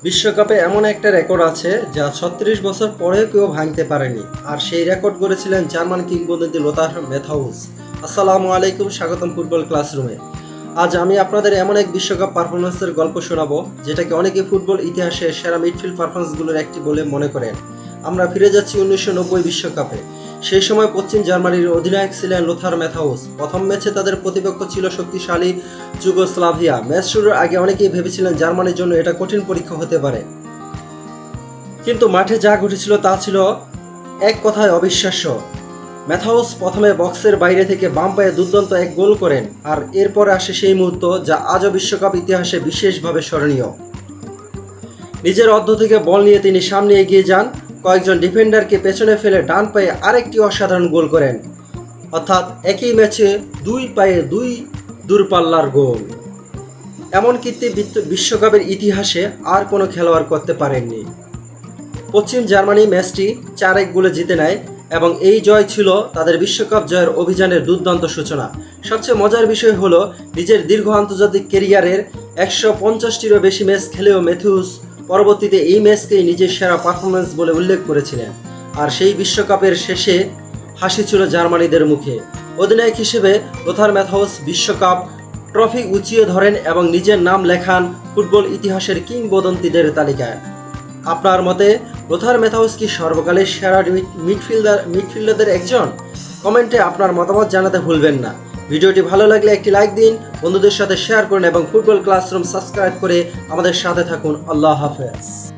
বিশ্বকাপে এমন একটা রেকর্ড আছে যা ৩৬ বছর পরেও কেউ ভাঙতে পারেনি, আর সেই রেকর্ড গড়েছিলেন জার্মান কিংবদন্তি লোথার ম্যাথাউস। আসসালামু আলাইকুম, স্বাগতম ফুটবল ক্লাসরুমে। আজ আমি আপনাদের এমন এক বিশ্বকাপ পারফরমেন্সের গল্প শোনাবো যেটাকে অনেকে ফুটবল ইতিহাসে সেরা মিডফিল্ড পারফরমেন্সগুলোর একটি বলে মনে করেন। আমরা ফিরে যাচ্ছি ১৯৯০ বিশ্বকাপে। সেই সময় পশ্চিম জার্মানির অধিনায়ক ছিলেন লোথার ম্যাথাউস। প্রথম ম্যাচে তাদের প্রতিপক্ষ ছিল শক্তিশালী যুগোস্লাভিয়া। ম্যাচ শুরুর আগে অনেকেই ভেবেছিলেন জার্মানির জন্য এটা কঠিন পরীক্ষা হতে পারে, কিন্তু মাঠে যা ঘটেছিল তা ছিল এক কথায় অবিশ্বাস্য। ম্যাথাউস প্রথমে বক্সের বাইরে থেকে বাম পায়ে দুর্দান্ত এক গোল করেন, আর এরপর আসে সেই মুহূর্ত যা আজও বিশ্বকাপ ইতিহাসে বিশেষভাবে স্মরণীয়। নিজের অর্ধ থেকে বল নিয়ে তিনি সামনে এগিয়ে যান, কয়েকজন ডিফেন্ডারকে পেছনে ফেলে ডান পায়ে আরেকটি অসাধারণ গোল করেন। অর্থাৎ একই ম্যাচে দুই পায়ে দুই দূরপাল্লার গোল। এমন কীর্তি বিশ্বকাপের ইতিহাসে আর কোনো খেলোয়াড় করতে পারেননি। পশ্চিম জার্মানি ম্যাচটি ৪-১ গোলে জিতে নেয় এবং এই জয় ছিল তাদের বিশ্বকাপ জয়ের অভিযানের দুর্দান্ত সূচনা। সবচেয়ে মজার বিষয় হলো, নিজের দীর্ঘ আন্তর্জাতিক ক্যারিয়ারের ১৫০টিরও বেশি ম্যাচ খেলেও ম্যাথিউস পরবর্তীতে এই ম্যাচকেই নিজের সেরা পারফরমেন্স বলে উল্লেখ করেছিলেন। আর সেই বিশ্বকাপের শেষে হাসি ছিল জার্মানিদের মুখে। অধিনায়ক হিসেবে লোথার ম্যাথাউস বিশ্বকাপ ট্রফি উঁচিয়ে ধরেন এবং নিজের নাম লেখান ফুটবল ইতিহাসের কিংবদন্তিদের তালিকায়। আপনার মতে লোথার ম্যাথাউস কি সর্বকালের সেরা মিডফিল্ডারদের একজন? কমেন্টে আপনার মতামত জানাতে ভুলবেন না। ভিডিওটি ভালো লাগলে একটি লাইক দিন, বন্ধুদের সাথে শেয়ার করুন এবং ফুটবল ক্লাসরুম সাবস্ক্রাইব করে আমাদের সাথে থাকুন। আল্লাহ হাফেজ।